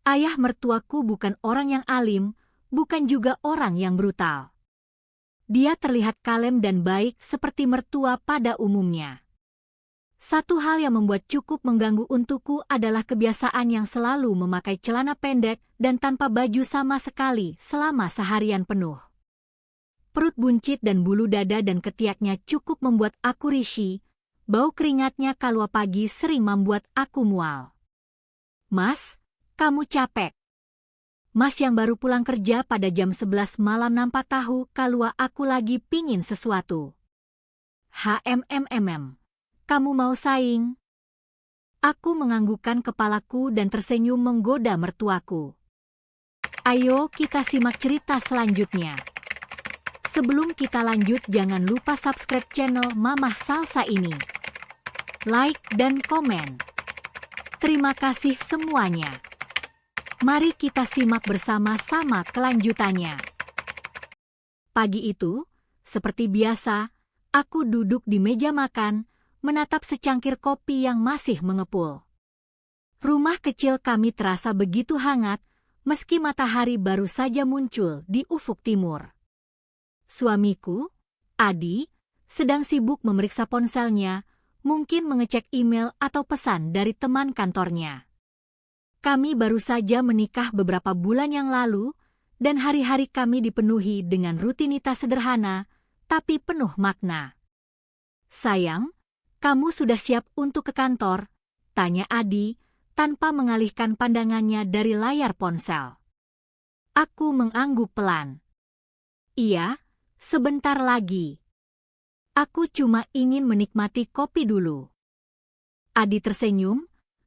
Ayah mertuaku bukan orang yang alim, bukan juga orang yang brutal. Dia terlihat kalem dan baik seperti mertua pada umumnya. Satu hal yang membuat cukup mengganggu untukku adalah kebiasaan yang selalu memakai celana pendek dan tanpa baju sama sekali selama seharian penuh. Perut buncit dan bulu dada dan ketiaknya cukup membuat aku risih. Bau keringatnya kalau pagi sering membuat aku mual. Mas, kamu capek. Mas yang baru pulang kerja pada jam 11 malam nampak tahu kalau aku lagi pingin sesuatu. Kamu mau saing? Aku menganggukkan kepalaku dan tersenyum menggoda mertuaku. Ayo kita simak cerita selanjutnya. Sebelum kita lanjut, jangan lupa subscribe channel Mamah Salsa ini. Like dan komen. Terima kasih semuanya. Mari kita simak bersama-sama kelanjutannya. Pagi itu, seperti biasa, aku duduk di meja makan, menatap secangkir kopi yang masih mengepul. Rumah kecil kami terasa begitu hangat, meski matahari baru saja muncul di ufuk timur. Suamiku, Adi, sedang sibuk memeriksa ponselnya, mungkin mengecek email atau pesan dari teman kantornya. Kami baru saja menikah beberapa bulan yang lalu, dan hari-hari kami dipenuhi dengan rutinitas sederhana, tapi penuh makna. Sayang, kamu sudah siap untuk ke kantor? Tanya Adi, tanpa mengalihkan pandangannya dari layar ponsel. Aku mengangguk pelan. Iya, sebentar lagi. Aku cuma ingin menikmati kopi dulu. Adi tersenyum,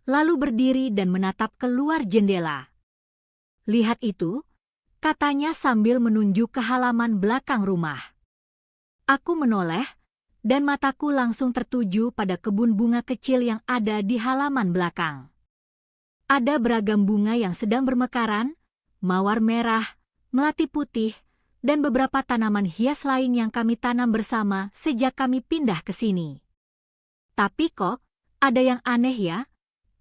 lalu berdiri dan menatap keluar jendela. Lihat itu, katanya sambil menunjuk ke halaman belakang rumah. Aku menoleh, dan mataku langsung tertuju pada kebun bunga kecil yang ada di halaman belakang. Ada beragam bunga yang sedang bermekaran, mawar merah, melati putih, dan beberapa tanaman hias lain yang kami tanam bersama sejak kami pindah ke sini. Tapi kok, ada yang aneh ya?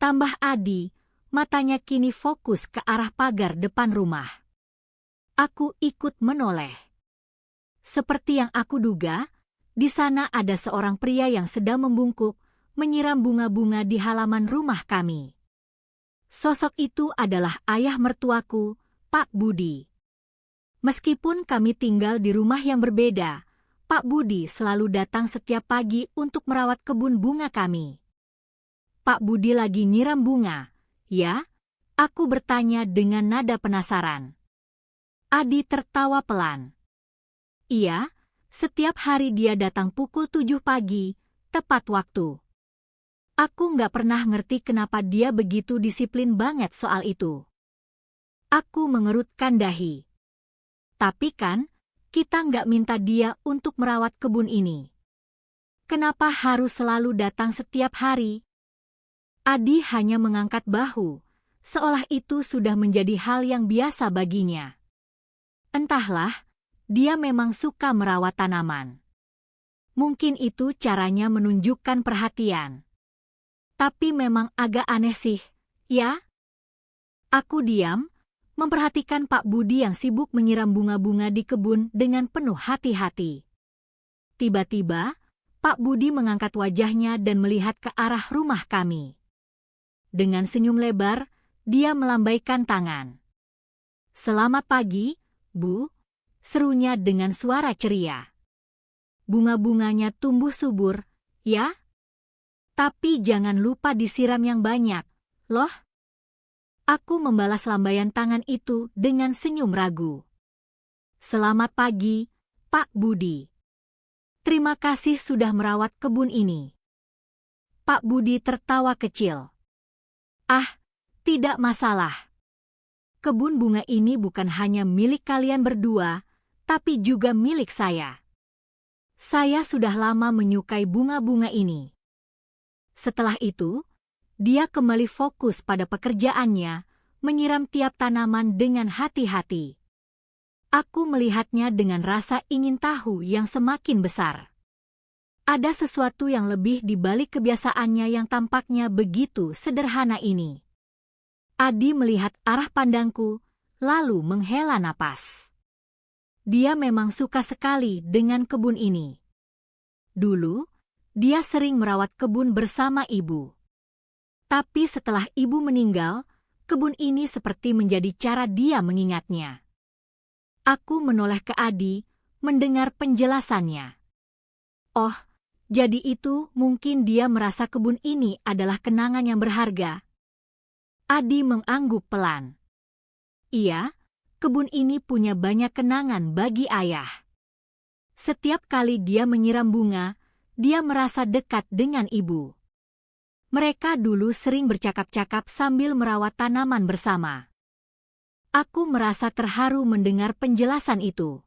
Tambah Adi, matanya kini fokus ke arah pagar depan rumah. Aku ikut menoleh. Seperti yang aku duga, di sana ada seorang pria yang sedang membungkuk, menyiram bunga-bunga di halaman rumah kami. Sosok itu adalah ayah mertuaku, Pak Budi. Meskipun kami tinggal di rumah yang berbeda, Pak Budi selalu datang setiap pagi untuk merawat kebun bunga kami. Pak Budi lagi nyiram bunga, ya? Aku bertanya dengan nada penasaran. Adi tertawa pelan. Iya, setiap hari dia datang pukul 7 pagi, tepat waktu. Aku nggak pernah ngerti kenapa dia begitu disiplin banget soal itu. Aku mengerutkan dahi. Tapi kan, kita nggak minta dia untuk merawat kebun ini. Kenapa harus selalu datang setiap hari? Adi hanya mengangkat bahu, seolah itu sudah menjadi hal yang biasa baginya. Entahlah, dia memang suka merawat tanaman. Mungkin itu caranya menunjukkan perhatian. Tapi memang agak aneh sih, ya? Aku diam, memperhatikan Pak Budi yang sibuk menyiram bunga-bunga di kebun dengan penuh hati-hati. Tiba-tiba, Pak Budi mengangkat wajahnya dan melihat ke arah rumah kami. Dengan senyum lebar, dia melambaikan tangan. Selamat pagi, Bu. Serunya dengan suara ceria. Bunga-bunganya tumbuh subur, ya? Tapi jangan lupa disiram yang banyak, loh. Aku membalas lambaian tangan itu dengan senyum ragu. Selamat pagi, Pak Budi. Terima kasih sudah merawat kebun ini. Pak Budi tertawa kecil. Ah, tidak masalah. Kebun bunga ini bukan hanya milik kalian berdua, tapi juga milik saya. Saya sudah lama menyukai bunga-bunga ini. Setelah itu, dia kembali fokus pada pekerjaannya, menyiram tiap tanaman dengan hati-hati. Aku melihatnya dengan rasa ingin tahu yang semakin besar. Ada sesuatu yang lebih di balik kebiasaannya yang tampaknya begitu sederhana ini. Adi melihat arah pandangku, lalu menghela napas. Dia memang suka sekali dengan kebun ini. Dulu, dia sering merawat kebun bersama ibu. Tapi setelah ibu meninggal, kebun ini seperti menjadi cara dia mengingatnya. Aku menoleh ke Adi, mendengar penjelasannya. Oh, jadi itu mungkin dia merasa kebun ini adalah kenangan yang berharga. Adi mengangguk pelan. Iya, kebun ini punya banyak kenangan bagi ayah. Setiap kali dia menyiram bunga, dia merasa dekat dengan ibu. Mereka dulu sering bercakap-cakap sambil merawat tanaman bersama. Aku merasa terharu mendengar penjelasan itu.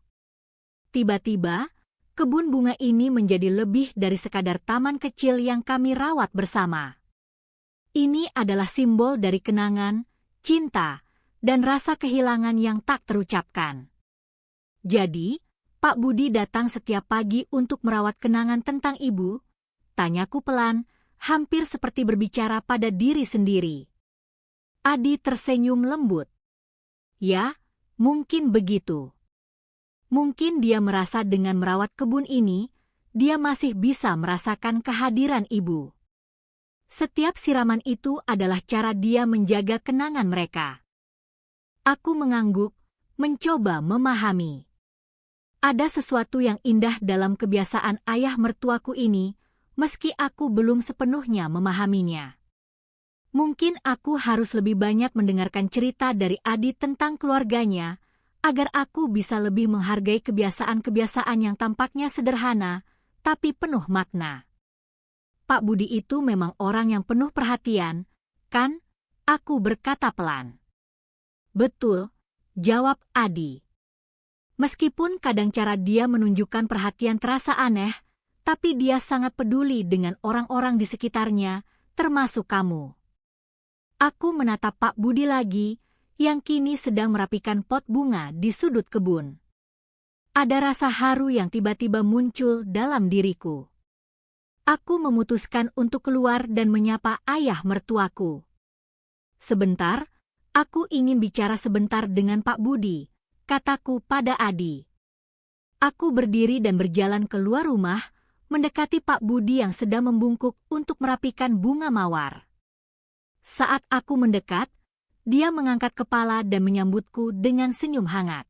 Tiba-tiba, kebun bunga ini menjadi lebih dari sekadar taman kecil yang kami rawat bersama. Ini adalah simbol dari kenangan, cinta, dan rasa kehilangan yang tak terucapkan. Jadi, Pak Budi datang setiap pagi untuk merawat kenangan tentang ibu? Tanyaku pelan, hampir seperti berbicara pada diri sendiri. Adi tersenyum lembut. Ya, mungkin begitu. Mungkin dia merasa dengan merawat kebun ini, dia masih bisa merasakan kehadiran ibu. Setiap siraman itu adalah cara dia menjaga kenangan mereka. Aku mengangguk, mencoba memahami. Ada sesuatu yang indah dalam kebiasaan ayah mertuaku ini, meski aku belum sepenuhnya memahaminya. Mungkin aku harus lebih banyak mendengarkan cerita dari Adi tentang keluarganya, agar aku bisa lebih menghargai kebiasaan-kebiasaan yang tampaknya sederhana, tapi penuh makna. Pak Budi itu memang orang yang penuh perhatian, kan? Aku berkata pelan. Betul, jawab Adi. Meskipun kadang cara dia menunjukkan perhatian terasa aneh, tapi dia sangat peduli dengan orang-orang di sekitarnya, termasuk kamu. Aku menatap Pak Budi lagi, yang kini sedang merapikan pot bunga di sudut kebun. Ada rasa haru yang tiba-tiba muncul dalam diriku. Aku memutuskan untuk keluar dan menyapa ayah mertuaku. Sebentar, aku ingin bicara sebentar dengan Pak Budi, kataku pada Adi. Aku berdiri dan berjalan keluar rumah, mendekati Pak Budi yang sedang membungkuk untuk merapikan bunga mawar. Saat aku mendekat, dia mengangkat kepala dan menyambutku dengan senyum hangat.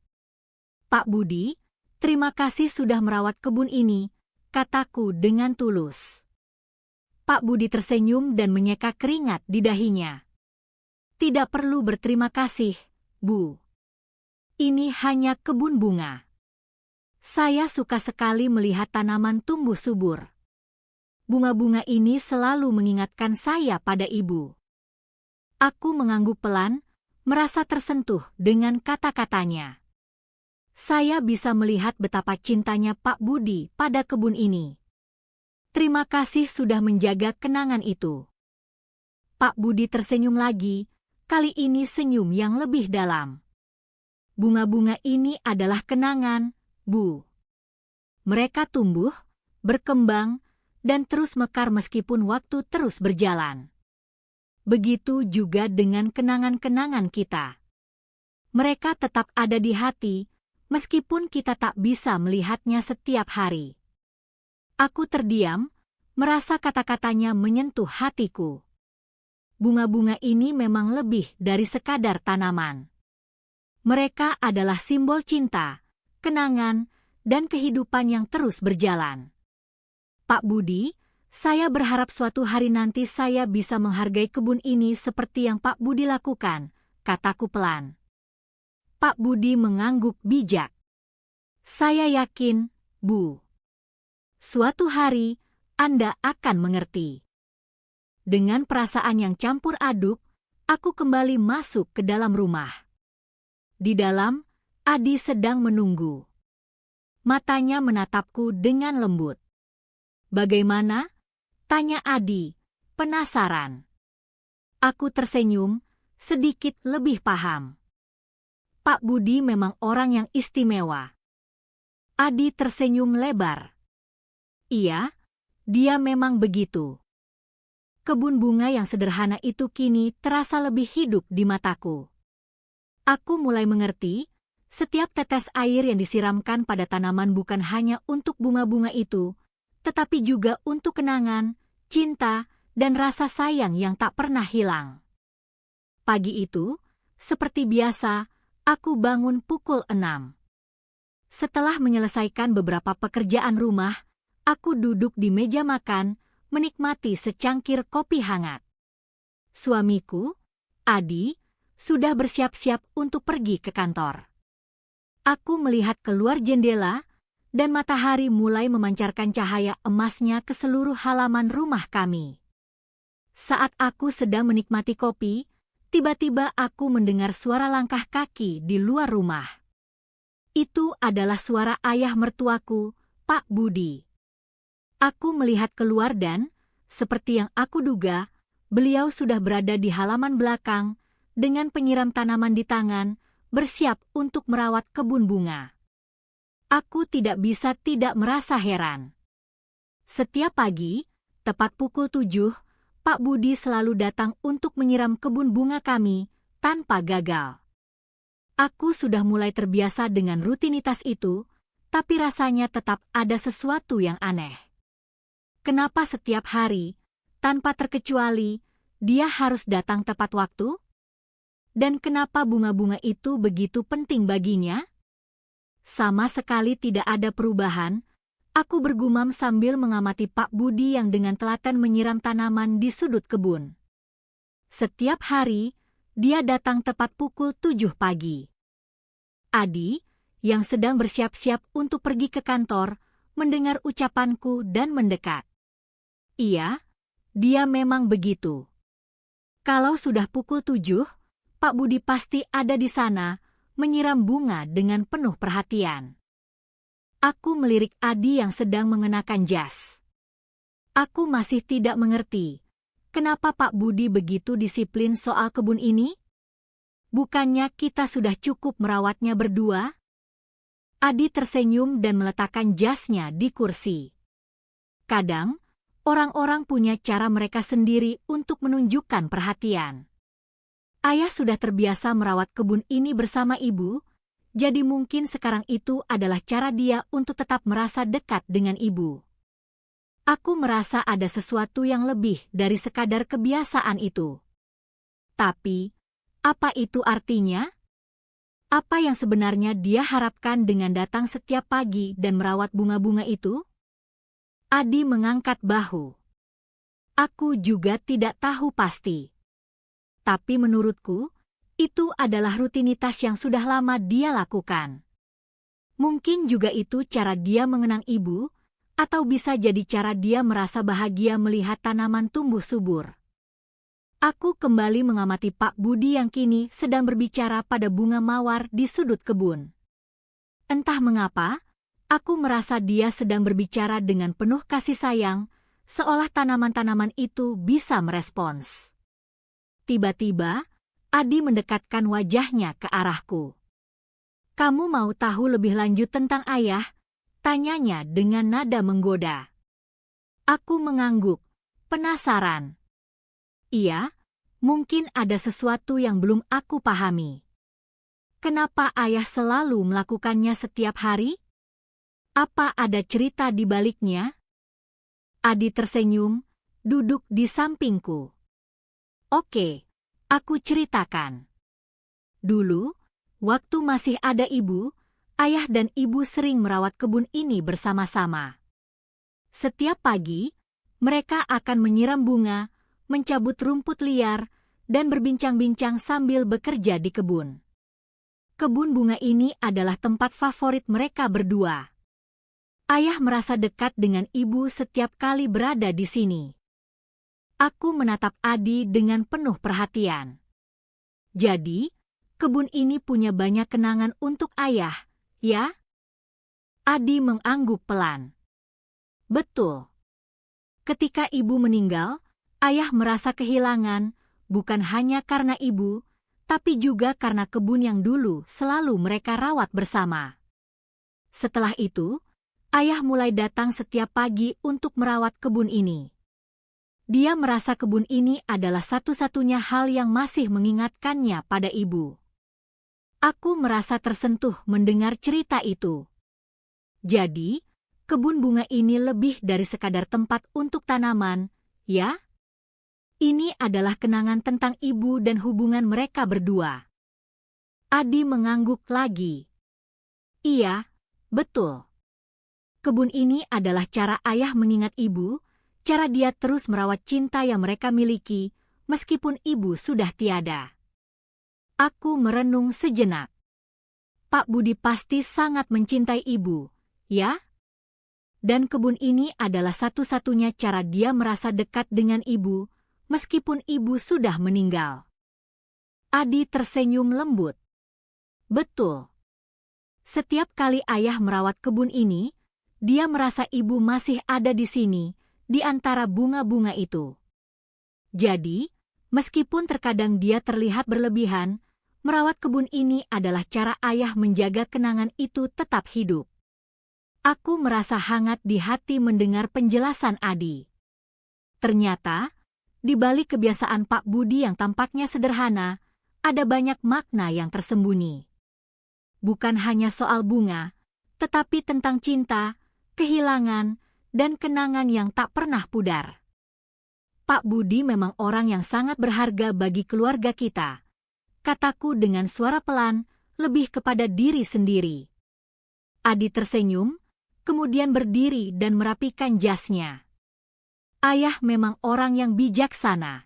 Pak Budi, terima kasih sudah merawat kebun ini, kataku dengan tulus. Pak Budi tersenyum dan menyeka keringat di dahinya. Tidak perlu berterima kasih, Bu. Ini hanya kebun bunga. Saya suka sekali melihat tanaman tumbuh subur. Bunga-bunga ini selalu mengingatkan saya pada ibu. Aku mengangguk pelan, merasa tersentuh dengan kata-katanya. Saya bisa melihat betapa cintanya Pak Budi pada kebun ini. Terima kasih sudah menjaga kenangan itu. Pak Budi tersenyum lagi, kali ini senyum yang lebih dalam. Bunga-bunga ini adalah kenangan, Bu. Mereka tumbuh, berkembang, dan terus mekar meskipun waktu terus berjalan. Begitu juga dengan kenangan-kenangan kita. Mereka tetap ada di hati, meskipun kita tak bisa melihatnya setiap hari. Aku terdiam, merasa kata-katanya menyentuh hatiku. Bunga-bunga ini memang lebih dari sekadar tanaman. Mereka adalah simbol cinta, kenangan, dan kehidupan yang terus berjalan. Pak Budi, saya berharap suatu hari nanti saya bisa menghargai kebun ini seperti yang Pak Budi lakukan, kataku pelan. Pak Budi mengangguk bijak. Saya yakin, Bu. Suatu hari, Anda akan mengerti. Dengan perasaan yang campur aduk, aku kembali masuk ke dalam rumah. Di dalam, Adi sedang menunggu. Matanya menatapku dengan lembut. Bagaimana? Tanya Adi, penasaran. Aku tersenyum, sedikit lebih paham. Pak Budi memang orang yang istimewa. Adi tersenyum lebar. Iya, dia memang begitu. kebun bunga yang sederhana itu kini terasa lebih hidup di mataku. Aku mulai mengerti, setiap tetes air yang disiramkan pada tanaman bukan hanya untuk bunga-bunga itu, tetapi juga untuk kenangan, cinta, dan rasa sayang yang tak pernah hilang. Pagi itu, seperti biasa, aku bangun pukul 6. Setelah menyelesaikan beberapa pekerjaan rumah, aku duduk di meja makan, menikmati secangkir kopi hangat. Suamiku, Adi, sudah bersiap-siap untuk pergi ke kantor. Aku melihat keluar jendela, dan matahari mulai memancarkan cahaya emasnya ke seluruh halaman rumah kami. Saat aku sedang menikmati kopi, tiba-tiba aku mendengar suara langkah kaki di luar rumah. Itu adalah suara ayah mertuaku, Pak Budi. Aku melihat keluar dan, seperti yang aku duga, beliau sudah berada di halaman belakang, dengan penyiram tanaman di tangan, bersiap untuk merawat kebun bunga. Aku tidak bisa tidak merasa heran. Setiap pagi, tepat pukul 7, Pak Budi selalu datang untuk menyiram kebun bunga kami, tanpa gagal. Aku sudah mulai terbiasa dengan rutinitas itu, tapi rasanya tetap ada sesuatu yang aneh. Kenapa setiap hari, tanpa terkecuali, dia harus datang tepat waktu? Dan kenapa bunga-bunga itu begitu penting baginya? Sama sekali tidak ada perubahan, aku bergumam sambil mengamati Pak Budi yang dengan telaten menyiram tanaman di sudut kebun. Setiap hari, dia datang tepat pukul 7 pagi. Adi, yang sedang bersiap-siap untuk pergi ke kantor, mendengar ucapanku dan mendekat. Iya, dia memang begitu. Kalau sudah pukul 7, Pak Budi pasti ada di sana, menyiram bunga dengan penuh perhatian. Aku melirik Adi yang sedang mengenakan jas. Aku masih tidak mengerti, kenapa Pak Budi begitu disiplin soal kebun ini? Bukannya kita sudah cukup merawatnya berdua? Adi tersenyum dan meletakkan jasnya di kursi. Kadang, orang-orang punya cara mereka sendiri untuk menunjukkan perhatian. Ayah sudah terbiasa merawat kebun ini bersama ibu, jadi mungkin sekarang itu adalah cara dia untuk tetap merasa dekat dengan ibu. Aku merasa ada sesuatu yang lebih dari sekadar kebiasaan itu. Tapi, apa itu artinya? Apa yang sebenarnya dia harapkan dengan datang setiap pagi dan merawat bunga-bunga itu? Adi mengangkat bahu. Aku juga tidak tahu pasti. Tapi menurutku, itu adalah rutinitas yang sudah lama dia lakukan. Mungkin juga itu cara dia mengenang ibu, atau bisa jadi cara dia merasa bahagia melihat tanaman tumbuh subur. Aku kembali mengamati Pak Budi yang kini sedang berbicara pada bunga mawar di sudut kebun. Entah mengapa, aku merasa dia sedang berbicara dengan penuh kasih sayang, seolah tanaman-tanaman itu bisa merespons. Tiba-tiba, Adi mendekatkan wajahnya ke arahku. "Kamu mau tahu lebih lanjut tentang ayah?" tanyanya dengan nada menggoda. Aku mengangguk, penasaran. Iya, mungkin ada sesuatu yang belum aku pahami. Kenapa ayah selalu melakukannya setiap hari? Apa ada cerita di baliknya? Adi tersenyum, duduk di sampingku. Oke, aku ceritakan. Dulu, waktu masih ada ibu, ayah dan ibu sering merawat kebun ini bersama-sama. Setiap pagi, mereka akan menyiram bunga, mencabut rumput liar, dan berbincang-bincang sambil bekerja di kebun. Kebun bunga ini adalah tempat favorit mereka berdua. Ayah merasa dekat dengan ibu setiap kali berada di sini. Aku menatap Adi dengan penuh perhatian. Jadi, kebun ini punya banyak kenangan untuk ayah, ya? Adi mengangguk pelan. Betul. Ketika ibu meninggal, ayah merasa kehilangan, bukan hanya karena ibu, tapi juga karena kebun yang dulu selalu mereka rawat bersama. Setelah itu, ayah mulai datang setiap pagi untuk merawat kebun ini. Dia merasa kebun ini adalah satu-satunya hal yang masih mengingatkannya pada ibu. Aku merasa tersentuh mendengar cerita itu. Jadi, kebun bunga ini lebih dari sekadar tempat untuk tanaman, ya? Ini adalah kenangan tentang ibu dan hubungan mereka berdua. Adi mengangguk lagi. Iya, betul. Kebun ini adalah cara ayah mengingat ibu, cara dia terus merawat cinta yang mereka miliki, meskipun ibu sudah tiada. Aku merenung sejenak. Pak Budi pasti sangat mencintai ibu, ya? Dan kebun ini adalah satu-satunya cara dia merasa dekat dengan ibu, meskipun ibu sudah meninggal. Adi tersenyum lembut. Betul. Setiap kali ayah merawat kebun ini, dia merasa ibu masih ada di sini, di antara bunga-bunga itu. Jadi, meskipun terkadang dia terlihat berlebihan, merawat kebun ini adalah cara ayah menjaga kenangan itu tetap hidup. Aku merasa hangat di hati mendengar penjelasan Adi. Ternyata, di balik kebiasaan Pak Budi yang tampaknya sederhana, ada banyak makna yang tersembunyi. Bukan hanya soal bunga, tetapi tentang cinta, kehilangan, dan kenangan yang tak pernah pudar. Pak Budi memang orang yang sangat berharga bagi keluarga kita, kataku dengan suara pelan, lebih kepada diri sendiri. Adi tersenyum, kemudian berdiri dan merapikan jasnya. Ayah memang orang yang bijaksana.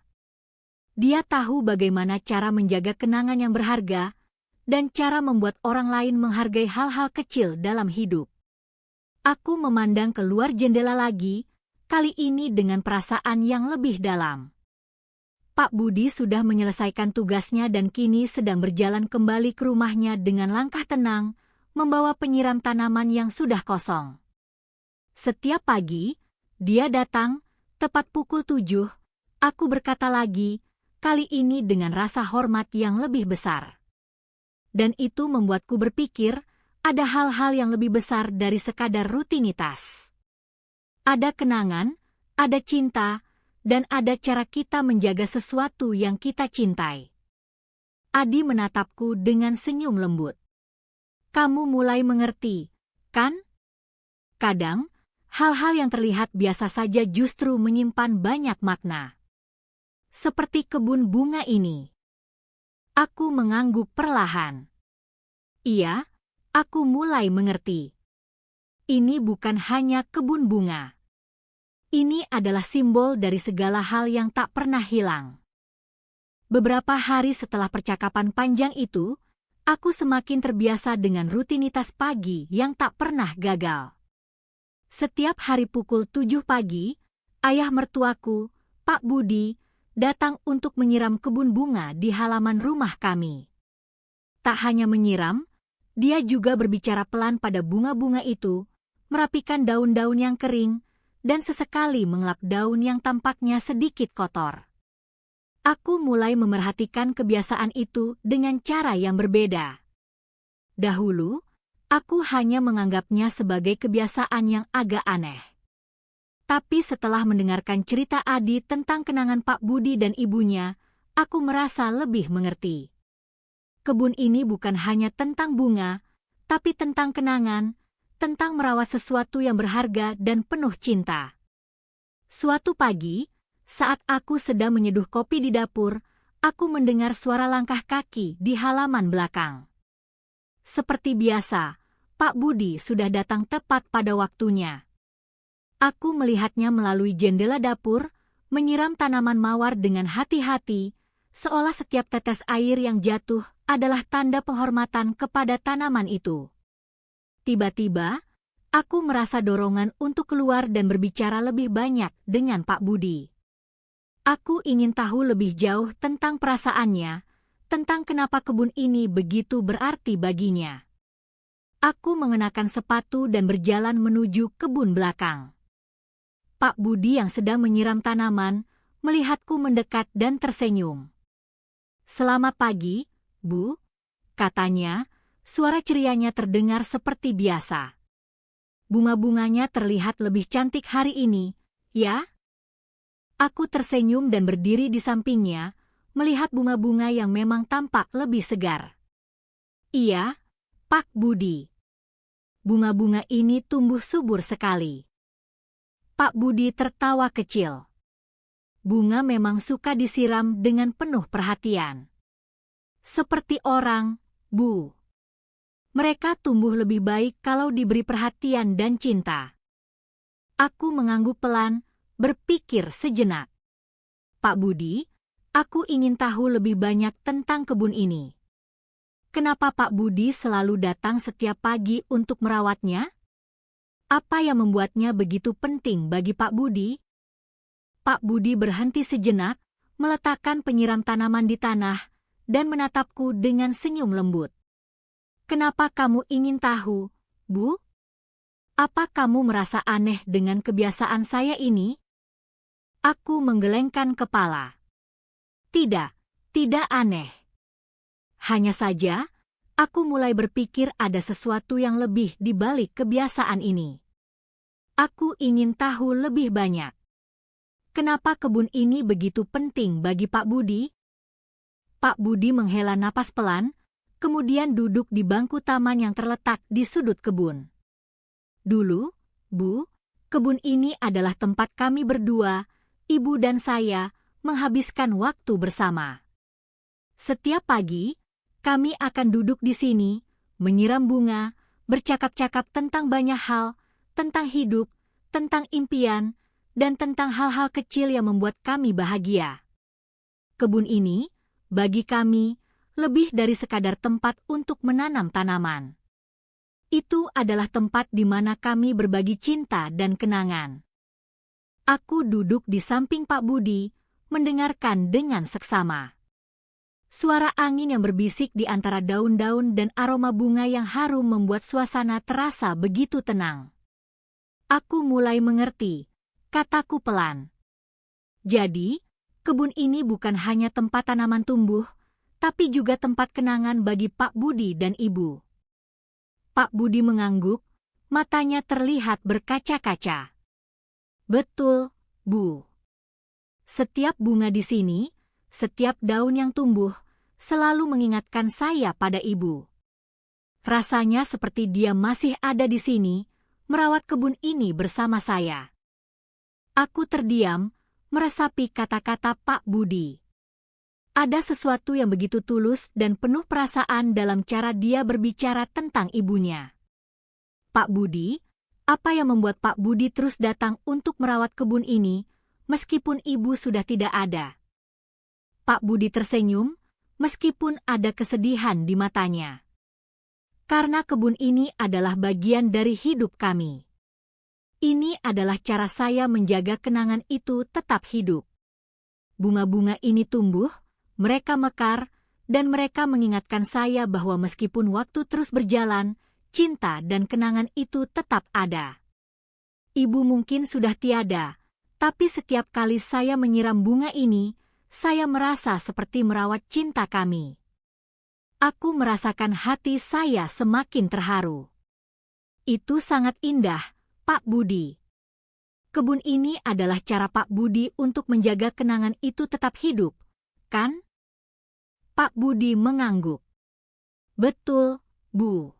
Dia tahu bagaimana cara menjaga kenangan yang berharga, dan cara membuat orang lain menghargai hal-hal kecil dalam hidup. Aku memandang keluar jendela lagi, kali ini dengan perasaan yang lebih dalam. Pak Budi sudah menyelesaikan tugasnya dan kini sedang berjalan kembali ke rumahnya dengan langkah tenang, membawa penyiram tanaman yang sudah kosong. Setiap pagi, dia datang, tepat pukul 7, aku berkata lagi, kali ini dengan rasa hormat yang lebih besar. Dan itu membuatku berpikir, ada hal-hal yang lebih besar dari sekadar rutinitas. Ada kenangan, ada cinta, dan ada cara kita menjaga sesuatu yang kita cintai. Adi menatapku dengan senyum lembut. Kamu mulai mengerti, kan? Kadang, hal-hal yang terlihat biasa saja justru menyimpan banyak makna. Seperti kebun bunga ini. Aku mengangguk perlahan. Iya, aku mulai mengerti. Ini bukan hanya kebun bunga. Ini adalah simbol dari segala hal yang tak pernah hilang. Beberapa hari setelah percakapan panjang itu, aku semakin terbiasa dengan rutinitas pagi yang tak pernah gagal. Setiap hari pukul 7 pagi, ayah mertuaku, Pak Budi, datang untuk menyiram kebun bunga di halaman rumah kami. Tak hanya menyiram, dia juga berbicara pelan pada bunga-bunga itu, merapikan daun-daun yang kering, dan sesekali mengelap daun yang tampaknya sedikit kotor. Aku mulai memerhatikan kebiasaan itu dengan cara yang berbeda. Dahulu, aku hanya menganggapnya sebagai kebiasaan yang agak aneh. Tapi setelah mendengarkan cerita Adi tentang kenangan Pak Budi dan ibunya, aku merasa lebih mengerti. Kebun ini bukan hanya tentang bunga, tapi tentang kenangan, tentang merawat sesuatu yang berharga dan penuh cinta. Suatu pagi, saat aku sedang menyeduh kopi di dapur, aku mendengar suara langkah kaki di halaman belakang. Seperti biasa, Pak Budi sudah datang tepat pada waktunya. Aku melihatnya melalui jendela dapur, menyiram tanaman mawar dengan hati-hati, seolah setiap tetes air yang jatuh adalah tanda penghormatan kepada tanaman itu. Tiba-tiba, aku merasa dorongan untuk keluar dan berbicara lebih banyak dengan Pak Budi. Aku ingin tahu lebih jauh tentang perasaannya, tentang kenapa kebun ini begitu berarti baginya. Aku mengenakan sepatu dan berjalan menuju kebun belakang. Pak Budi yang sedang menyiram tanaman, melihatku mendekat dan tersenyum. "Selamat pagi, Bu," katanya, suara cerianya terdengar seperti biasa. "Bunga-bunganya terlihat lebih cantik hari ini, ya?" Aku tersenyum dan berdiri di sampingnya, melihat bunga-bunga yang memang tampak lebih segar. Iya, Pak Budi. Bunga-bunga ini tumbuh subur sekali. Pak Budi tertawa kecil. Bunga memang suka disiram dengan penuh perhatian. Seperti orang, Bu. Mereka tumbuh lebih baik kalau diberi perhatian dan cinta. Aku mengangguk pelan, berpikir sejenak. Pak Budi, aku ingin tahu lebih banyak tentang kebun ini. Kenapa Pak Budi selalu datang setiap pagi untuk merawatnya? Apa yang membuatnya begitu penting bagi Pak Budi? Pak Budi berhenti sejenak, meletakkan penyiram tanaman di tanah, dan menatapku dengan senyum lembut. Kenapa kamu ingin tahu, Bu? Apa kamu merasa aneh dengan kebiasaan saya ini? Aku menggelengkan kepala. Tidak, tidak aneh. Hanya saja, aku mulai berpikir ada sesuatu yang lebih di balik kebiasaan ini. Aku ingin tahu lebih banyak. Kenapa kebun ini begitu penting bagi Pak Budi? Pak Budi menghela napas pelan, kemudian duduk di bangku taman yang terletak di sudut kebun. Dulu, Bu, kebun ini adalah tempat kami berdua, Ibu dan saya, menghabiskan waktu bersama. Setiap pagi, kami akan duduk di sini, menyiram bunga, bercakap-cakap tentang banyak hal, tentang hidup, tentang impian, dan tentang hal-hal kecil yang membuat kami bahagia. Kebun ini, bagi kami, lebih dari sekadar tempat untuk menanam tanaman. Itu adalah tempat di mana kami berbagi cinta dan kenangan. Aku duduk di samping Pak Budi, mendengarkan dengan seksama. Suara angin yang berbisik di antara daun-daun dan aroma bunga yang harum membuat suasana terasa begitu tenang. Aku mulai mengerti, kataku pelan. Jadi, kebun ini bukan hanya tempat tanaman tumbuh, tapi juga tempat kenangan bagi Pak Budi dan Ibu. Pak Budi mengangguk, matanya terlihat berkaca-kaca. Betul, Bu. Setiap bunga di sini, setiap daun yang tumbuh, selalu mengingatkan saya pada Ibu. Rasanya seperti dia masih ada di sini, merawat kebun ini bersama saya. Aku terdiam, meresapi kata-kata Pak Budi. Ada sesuatu yang begitu tulus dan penuh perasaan dalam cara dia berbicara tentang ibunya. Pak Budi, apa yang membuat Pak Budi terus datang untuk merawat kebun ini, meskipun ibu sudah tidak ada? Pak Budi tersenyum, meskipun ada kesedihan di matanya. Karena kebun ini adalah bagian dari hidup kami. Ini adalah cara saya menjaga kenangan itu tetap hidup. Bunga-bunga ini tumbuh, mereka mekar, dan mereka mengingatkan saya bahwa meskipun waktu terus berjalan, cinta dan kenangan itu tetap ada. Ibu mungkin sudah tiada, tapi setiap kali saya menyiram bunga ini, saya merasa seperti merawat cinta kami. Aku merasakan hati saya semakin terharu. Itu sangat indah, Pak Budi. Kebun ini adalah cara Pak Budi untuk menjaga kenangan itu tetap hidup, kan? Pak Budi mengangguk. Betul, Bu.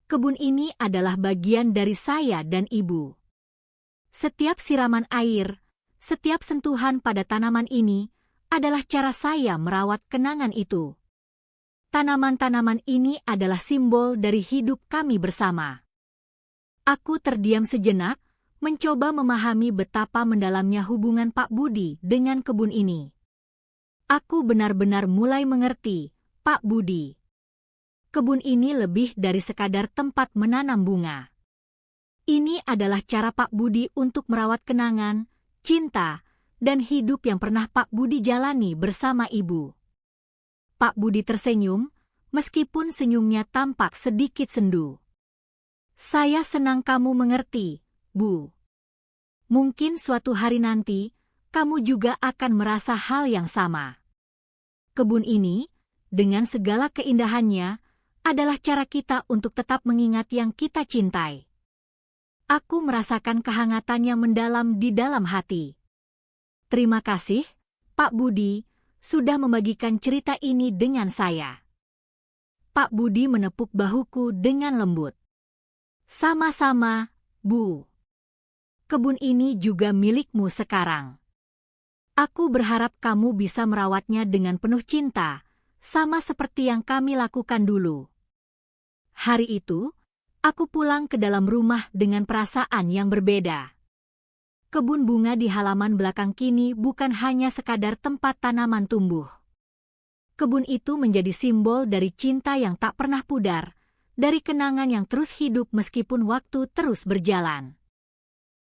Kebun ini adalah bagian dari saya dan Ibu. Setiap siraman air, setiap sentuhan pada tanaman ini adalah cara saya merawat kenangan itu. Tanaman-tanaman ini adalah simbol dari hidup kami bersama. Aku terdiam sejenak, mencoba memahami betapa mendalamnya hubungan Pak Budi dengan kebun ini. Aku benar-benar mulai mengerti, Pak Budi. Kebun ini lebih dari sekadar tempat menanam bunga. Ini adalah cara Pak Budi untuk merawat kenangan, cinta, dan hidup yang pernah Pak Budi jalani bersama Ibu. Pak Budi tersenyum, meskipun senyumnya tampak sedikit sendu. Saya senang kamu mengerti, Bu. Mungkin suatu hari nanti, kamu juga akan merasa hal yang sama. Kebun ini, dengan segala keindahannya, adalah cara kita untuk tetap mengingat yang kita cintai. Aku merasakan kehangatan yang mendalam di dalam hati. Terima kasih, Pak Budi, sudah membagikan cerita ini dengan saya. Pak Budi menepuk bahuku dengan lembut. Sama-sama, Bu. Kebun ini juga milikmu sekarang. Aku berharap kamu bisa merawatnya dengan penuh cinta, sama seperti yang kami lakukan dulu. Hari itu, aku pulang ke dalam rumah dengan perasaan yang berbeda. Kebun bunga di halaman belakang kini bukan hanya sekadar tempat tanaman tumbuh. Kebun itu menjadi simbol dari cinta yang tak pernah pudar, dari kenangan yang terus hidup meskipun waktu terus berjalan.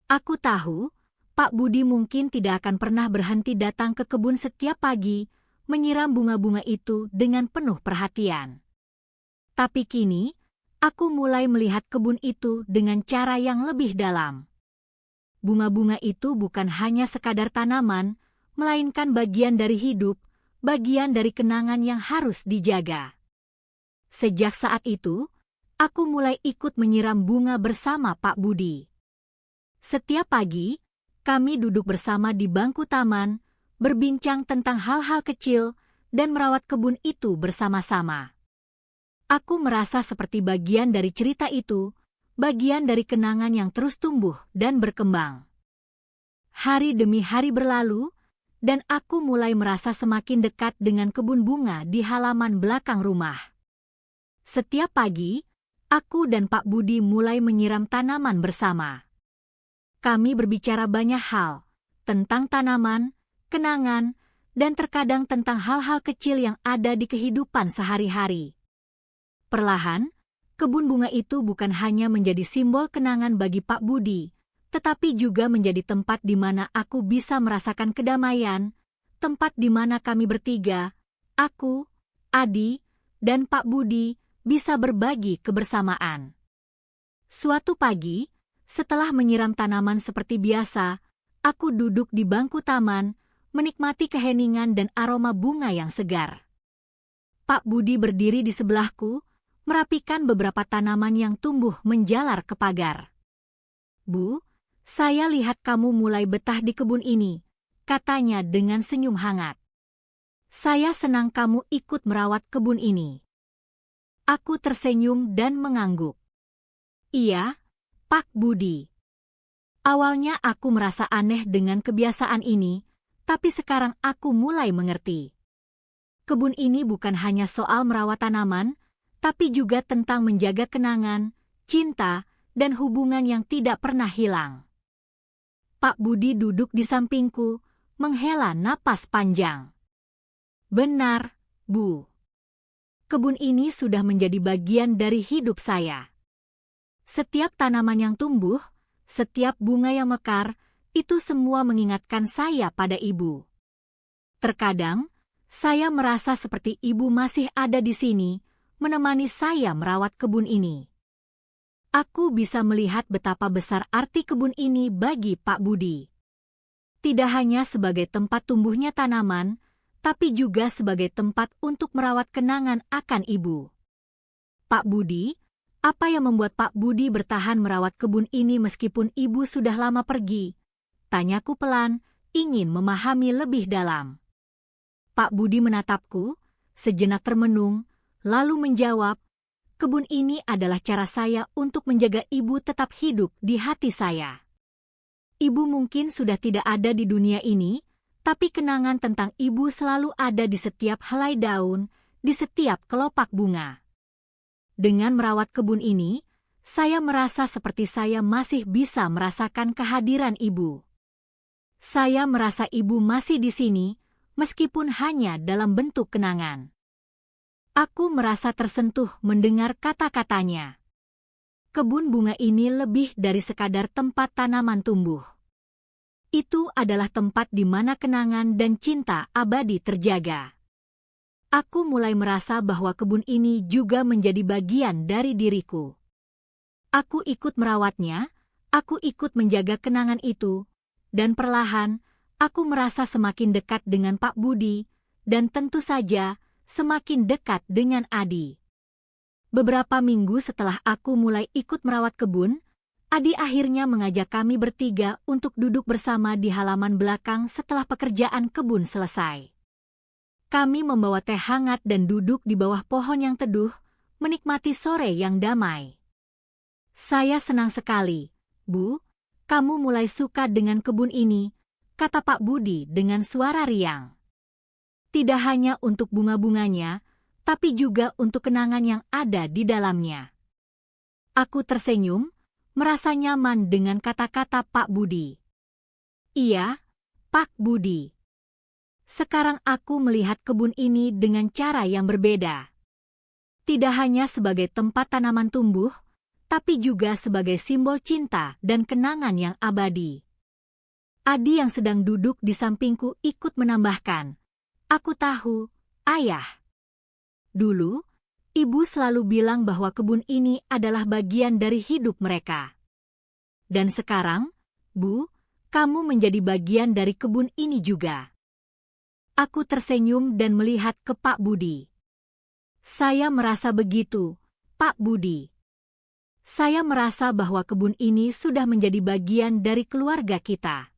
Aku tahu, Pak Budi mungkin tidak akan pernah berhenti datang ke kebun setiap pagi, menyiram bunga-bunga itu dengan penuh perhatian. Tapi kini, aku mulai melihat kebun itu dengan cara yang lebih dalam. Bunga-bunga itu bukan hanya sekadar tanaman, melainkan bagian dari hidup, bagian dari kenangan yang harus dijaga. Sejak saat itu, aku mulai ikut menyiram bunga bersama Pak Budi. Setiap pagi, kami duduk bersama di bangku taman, berbincang tentang hal-hal kecil, dan merawat kebun itu bersama-sama. Aku merasa seperti bagian dari cerita itu, bagian dari kenangan yang terus tumbuh dan berkembang. Hari demi hari berlalu, dan aku mulai merasa semakin dekat dengan kebun bunga di halaman belakang rumah. Setiap pagi, aku dan Pak Budi mulai menyiram tanaman bersama. Kami berbicara banyak hal, tentang tanaman, kenangan, dan terkadang tentang hal-hal kecil yang ada di kehidupan sehari-hari. Perlahan, kebun bunga itu bukan hanya menjadi simbol kenangan bagi Pak Budi, tetapi juga menjadi tempat di mana aku bisa merasakan kedamaian, tempat di mana kami bertiga, aku, Adi, dan Pak Budi, bisa berbagi kebersamaan. Suatu pagi, setelah menyiram tanaman seperti biasa, aku duduk di bangku taman, menikmati keheningan dan aroma bunga yang segar. Pak Budi berdiri di sebelahku, merapikan beberapa tanaman yang tumbuh menjalar ke pagar. Bu, saya lihat kamu mulai betah di kebun ini, katanya dengan senyum hangat. Saya senang kamu ikut merawat kebun ini. Aku tersenyum dan mengangguk. Iya, Pak Budi. Awalnya aku merasa aneh dengan kebiasaan ini, tapi sekarang aku mulai mengerti. Kebun ini bukan hanya soal merawat tanaman, tapi juga tentang menjaga kenangan, cinta, dan hubungan yang tidak pernah hilang. Pak Budi duduk di sampingku, menghela napas panjang. Benar, Bu. Kebun ini sudah menjadi bagian dari hidup saya. Setiap tanaman yang tumbuh, setiap bunga yang mekar, itu semua mengingatkan saya pada Ibu. Terkadang, saya merasa seperti Ibu masih ada di sini, menemani saya merawat kebun ini. Aku bisa melihat betapa besar arti kebun ini bagi Pak Budi. Tidak hanya sebagai tempat tumbuhnya tanaman, tapi juga sebagai tempat untuk merawat kenangan akan Ibu. Pak Budi, apa yang membuat Pak Budi bertahan merawat kebun ini meskipun Ibu sudah lama pergi? Tanyaku pelan, ingin memahami lebih dalam. Pak Budi menatapku, sejenak termenung, lalu menjawab, kebun ini adalah cara saya untuk menjaga Ibu tetap hidup di hati saya. Ibu mungkin sudah tidak ada di dunia ini, tapi kenangan tentang Ibu selalu ada di setiap helai daun, di setiap kelopak bunga. Dengan merawat kebun ini, saya merasa seperti saya masih bisa merasakan kehadiran Ibu. Saya merasa Ibu masih di sini, meskipun hanya dalam bentuk kenangan. Aku merasa tersentuh mendengar kata-katanya. Kebun bunga ini lebih dari sekadar tempat tanaman tumbuh. Itu adalah tempat di mana kenangan dan cinta abadi terjaga. Aku mulai merasa bahwa kebun ini juga menjadi bagian dari diriku. Aku ikut merawatnya, aku ikut menjaga kenangan itu, dan perlahan, aku merasa semakin dekat dengan Pak Budi, dan tentu saja, semakin dekat dengan Adi. Beberapa minggu setelah aku mulai ikut merawat kebun, Adi akhirnya mengajak kami bertiga untuk duduk bersama di halaman belakang setelah pekerjaan kebun selesai. Kami membawa teh hangat dan duduk di bawah pohon yang teduh, menikmati sore yang damai. Saya senang sekali, Bu. Kamu mulai suka dengan kebun ini, kata Pak Budi dengan suara riang. Tidak hanya untuk bunga-bunganya, tapi juga untuk kenangan yang ada di dalamnya. Aku tersenyum, merasa nyaman dengan kata-kata Pak Budi. Iya, Pak Budi. Sekarang aku melihat kebun ini dengan cara yang berbeda. Tidak hanya sebagai tempat tanaman tumbuh, tapi juga sebagai simbol cinta dan kenangan yang abadi. Adi yang sedang duduk di sampingku ikut menambahkan, "Aku tahu, Ayah. Dulu, Ibu selalu bilang bahwa kebun ini adalah bagian dari hidup mereka. Dan sekarang, Bu, kamu menjadi bagian dari kebun ini juga." Aku tersenyum dan melihat ke Pak Budi. Saya merasa begitu, Pak Budi. Saya merasa bahwa kebun ini sudah menjadi bagian dari keluarga kita.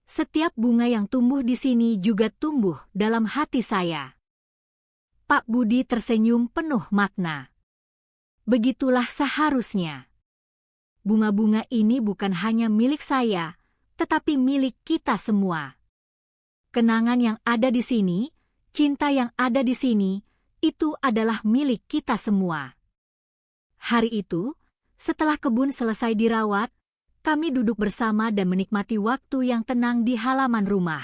Setiap bunga yang tumbuh di sini juga tumbuh dalam hati saya. Pak Budi tersenyum penuh makna. Begitulah seharusnya. Bunga-bunga ini bukan hanya milik saya, tetapi milik kita semua. Kenangan yang ada di sini, cinta yang ada di sini, itu adalah milik kita semua. Hari itu, setelah kebun selesai dirawat, kami duduk bersama dan menikmati waktu yang tenang di halaman rumah.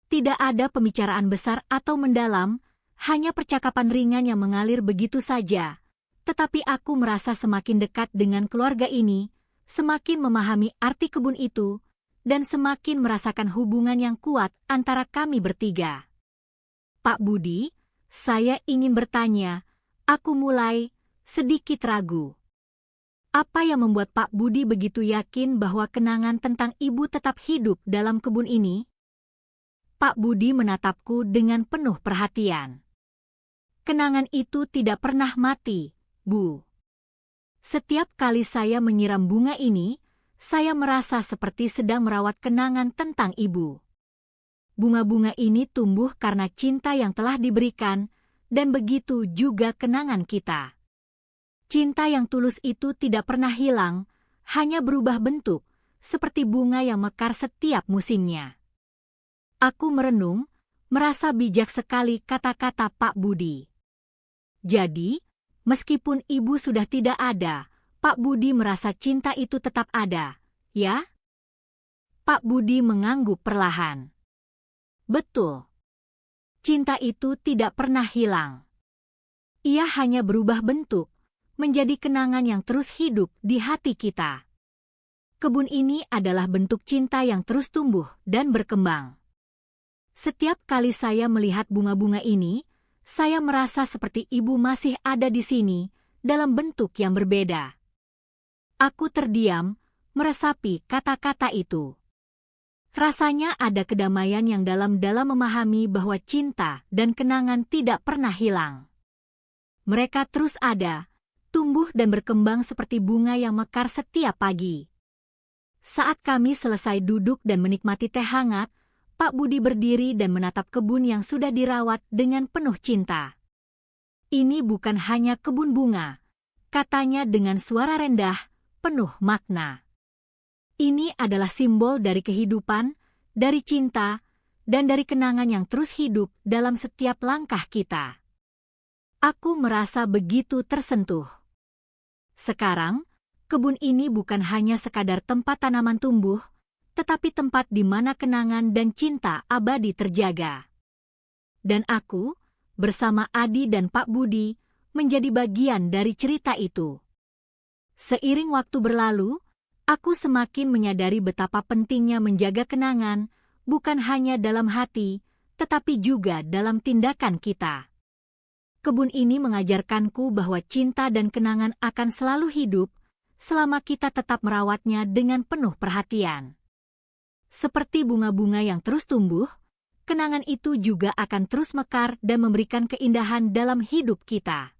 Tidak ada pembicaraan besar atau mendalam, hanya percakapan ringan yang mengalir begitu saja. Tetapi aku merasa semakin dekat dengan keluarga ini, semakin memahami arti kebun itu, dan semakin merasakan hubungan yang kuat antara kami bertiga. Pak Budi, saya ingin bertanya, aku mulai sedikit ragu. Apa yang membuat Pak Budi begitu yakin bahwa kenangan tentang Ibu tetap hidup dalam kebun ini? Pak Budi menatapku dengan penuh perhatian. Kenangan itu tidak pernah mati, Bu. Setiap kali saya menyiram bunga ini, saya merasa seperti sedang merawat kenangan tentang Ibu. Bunga-bunga ini tumbuh karena cinta yang telah diberikan, dan begitu juga kenangan kita. Cinta yang tulus itu tidak pernah hilang, hanya berubah bentuk, seperti bunga yang mekar setiap musimnya. Aku merenung, merasa bijak sekali kata-kata Pak Budi. Jadi, meskipun Ibu sudah tidak ada, Pak Budi merasa cinta itu tetap ada, ya? Pak Budi mengangguk perlahan. Betul. Cinta itu tidak pernah hilang. Ia hanya berubah bentuk, menjadi kenangan yang terus hidup di hati kita. Kebun ini adalah bentuk cinta yang terus tumbuh dan berkembang. Setiap kali saya melihat bunga-bunga ini, saya merasa seperti Ibu masih ada di sini, dalam bentuk yang berbeda. Aku terdiam, meresapi kata-kata itu. Rasanya ada kedamaian yang dalam-dalam memahami bahwa cinta dan kenangan tidak pernah hilang. Mereka terus ada, tumbuh dan berkembang seperti bunga yang mekar setiap pagi. Saat kami selesai duduk dan menikmati teh hangat, Pak Budi berdiri dan menatap kebun yang sudah dirawat dengan penuh cinta. Ini bukan hanya kebun bunga, katanya dengan suara rendah, penuh makna. Ini adalah simbol dari kehidupan, dari cinta, dan dari kenangan yang terus hidup dalam setiap langkah kita. Aku merasa begitu tersentuh. Sekarang, kebun ini bukan hanya sekadar tempat tanaman tumbuh, tetapi tempat di mana kenangan dan cinta abadi terjaga. Dan aku, bersama Adi dan Pak Budi, menjadi bagian dari cerita itu. Seiring waktu berlalu, aku semakin menyadari betapa pentingnya menjaga kenangan, bukan hanya dalam hati, tetapi juga dalam tindakan kita. Kebun ini mengajarkanku bahwa cinta dan kenangan akan selalu hidup, selama kita tetap merawatnya dengan penuh perhatian. Seperti bunga-bunga yang terus tumbuh, kenangan itu juga akan terus mekar dan memberikan keindahan dalam hidup kita.